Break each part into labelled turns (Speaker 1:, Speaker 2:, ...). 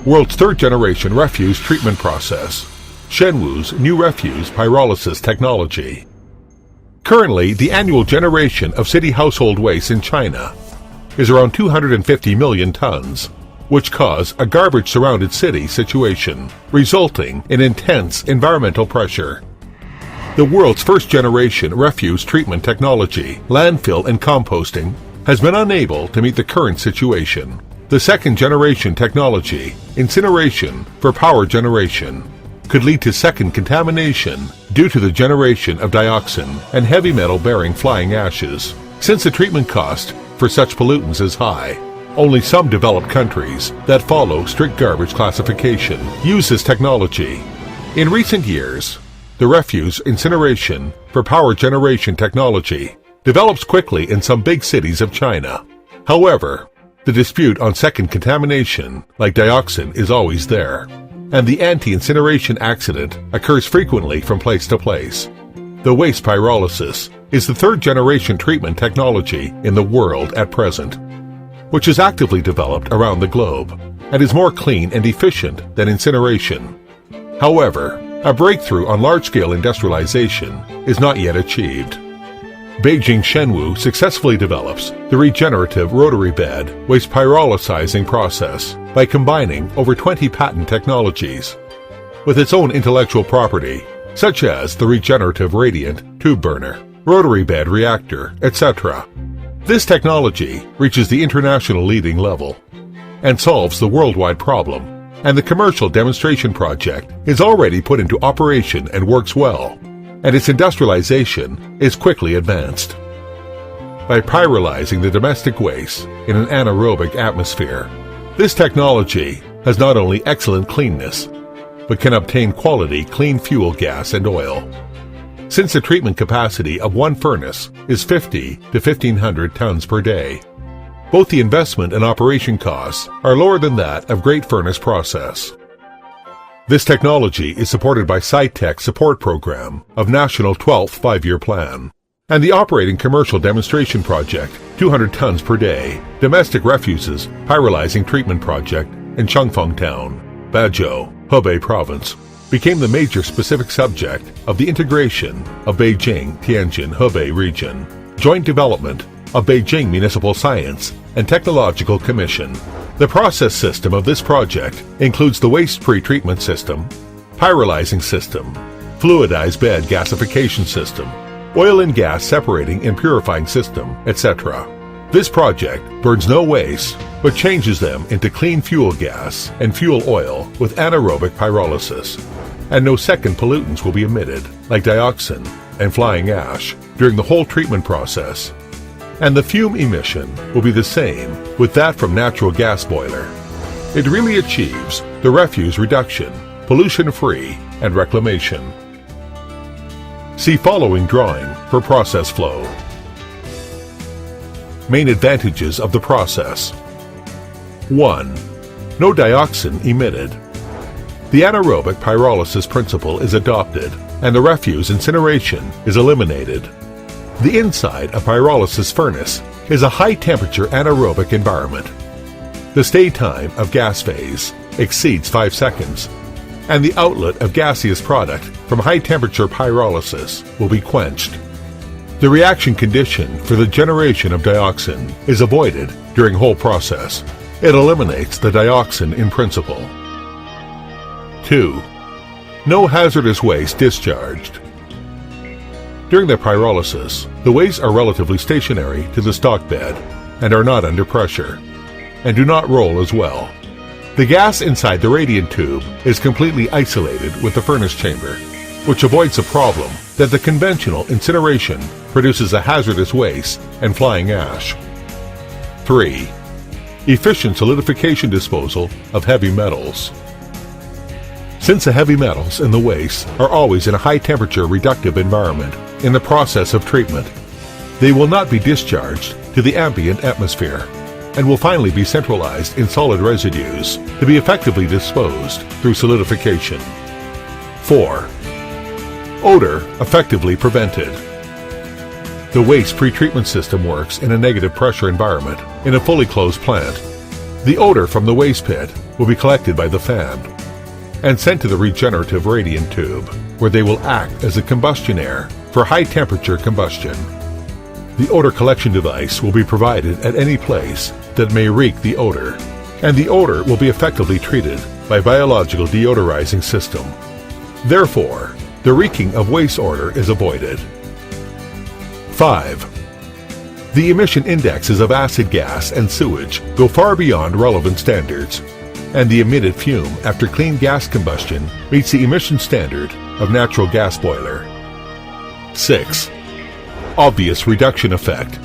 Speaker 1: World's third-generation refuse treatment process, Shenwu's new refuse pyrolysis technology. Currently, the annual generation of city household waste in China is around 250 million tons, which cause a garbage-surrounded city situation, resulting in intense environmental pressure. The world's first-generation refuse treatment technology, landfill and composting, has been unable to meet the current situation. The second-generation technology, incineration for power generation, could lead to second contamination due to the generation of dioxin and heavy metal-bearing flying ashes. Since the treatment cost for such pollutants is high, only some developed countries that follow strict garbage classification use this technology. In recent years, the refuse incineration for power generation technology develops quickly in some big cities of China. However, the dispute on second contamination, like dioxin, is always there, and the anti-incineration accident occurs frequently from place to place. The waste pyrolysis is the third-generation treatment technology in the world at present, which is actively developed around the globe and is more clean and efficient than incineration. However, a breakthrough on large-scale industrialization is not yet achieved. Beijing Shenwu successfully develops the regenerative rotary bed waste pyrolysizing process by combining over 20 patent technologies with its own intellectual property, such as the regenerative radiant tube burner, rotary bed reactor, etc. This technology reaches the international leading level and solves the worldwide problem, and the commercial demonstration project is already put into operation and works well, and its industrialization is quickly advanced. By pyrolyzing the domestic waste in an anaerobic atmosphere, this technology has not only excellent cleanness, but can obtain quality clean fuel gas and oil. Since the treatment capacity of one furnace is 50 to 1,500 tons per day, both the investment and operation costs are lower than that of great furnace process. This technology is supported by SciTech Support Program of National 12th Five-Year Plan and the Operating Commercial Demonstration Project 200 tons per day Domestic Refuses Pyrolyzing Treatment Project in Changfeng Town, Bazhou, Hebei Province, became the major specific subject of the integration of Beijing-Tianjin-Hebei region, joint development of Beijing Municipal Science and Technological Commission. The process system of this project includes the waste pre-treatment system, pyrolyzing system, fluidized bed gasification system, oil and gas separating and purifying system, etc. This project burns no waste, but changes them into clean fuel gas and fuel oil with anaerobic pyrolysis, and no second pollutants will be emitted, like dioxin and flying ash, during the whole treatment process. And the fume emission will be the same with that from natural gas boiler. It really achieves the refuse reduction, pollution-free, and reclamation. See following drawing for process flow. Main advantages of the process. 1. No dioxin emitted. The anaerobic pyrolysis principle is adopted, and the refuse incineration is eliminated. The inside of pyrolysis furnace is a high-temperature anaerobic environment. The stay time of gas phase exceeds 5 seconds, and the outlet of gaseous product from high-temperature pyrolysis will be quenched. The reaction condition for the generation of dioxin is avoided during whole process. It eliminates the dioxin in principle. 2. No hazardous waste discharged. During the pyrolysis, the wastes are relatively stationary to the stock bed and are not under pressure, and do not roll as well. The gas inside the radiant tube is completely isolated with the furnace chamber, which avoids the problem that the conventional incineration produces a hazardous waste and flying ash. 3. Efficient solidification disposal of heavy metals. Since the heavy metals in the waste are always in a high-temperature reductive environment in the process of treatment, they will not be discharged to the ambient atmosphere and will finally be centralized in solid residues to be effectively disposed through solidification. 4. Odor effectively prevented. The waste pretreatment system works in a negative pressure environment in a fully closed plant. The odor from the waste pit will be collected by the fan and sent to the regenerative radiant tube, where they will act as a combustion air for high-temperature combustion. The odor collection device will be provided at any place that may reek the odor, and the odor will be effectively treated by biological deodorizing system. Therefore, the reeking of waste odor is avoided. 5. The emission indexes of acid gas and sewage go far beyond relevant standards, and the emitted fume after clean gas combustion meets the emission standard of natural gas boiler. 6. Obvious reduction effect.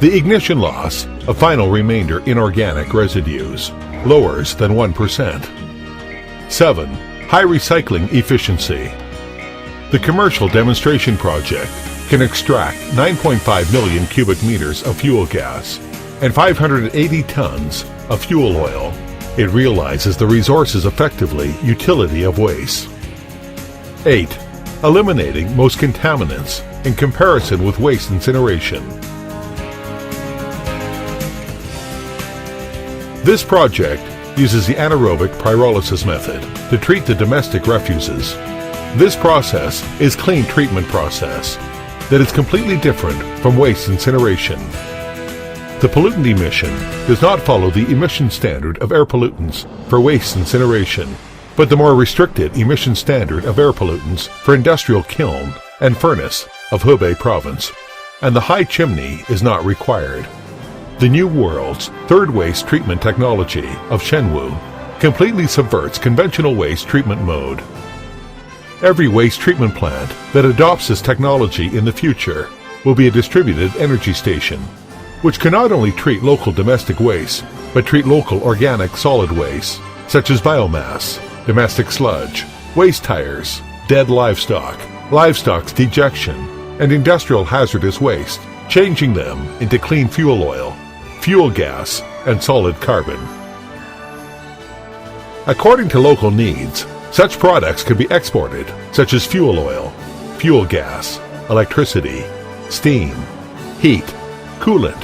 Speaker 1: The ignition loss of final remainder inorganic residues lowers than 1%. 7. High recycling efficiency. The commercial demonstration project can extract 9.5 million cubic meters of fuel gas and 580 tons of fuel oil. It realizes the resources effectively utility of waste. 8. Eliminating most contaminants in comparison with waste incineration. This project uses the anaerobic pyrolysis method to treat the domestic refuses. This process is clean treatment process that is completely different from waste incineration. The pollutant emission does not follow the emission standard of air pollutants for waste incineration, but the more restricted emission standard of air pollutants for industrial kiln and furnace of Hubei province, and the high chimney is not required. The New World's third waste treatment technology of Shenwu completely subverts conventional waste treatment mode. Every waste treatment plant that adopts this technology in the future will be a distributed energy station, which can not only treat local domestic waste, but treat local organic solid waste, such as biomass, domestic sludge, waste tires, dead livestock, livestock's dejection, and industrial hazardous waste, changing them into clean fuel oil, fuel gas, and solid carbon. According to local needs, such products can be exported, such as fuel oil, fuel gas, electricity, steam, heat, coolant,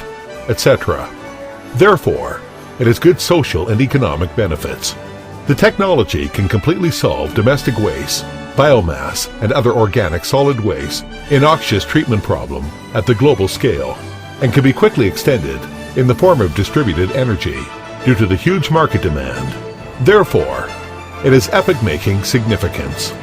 Speaker 1: etc. Therefore, it has good social and economic benefits. The technology can completely solve domestic waste, biomass, and other organic solid waste innoxious treatment problem at the global scale, and can be quickly extended in the form of distributed energy due to the huge market demand. Therefore, it has epoch-making significance.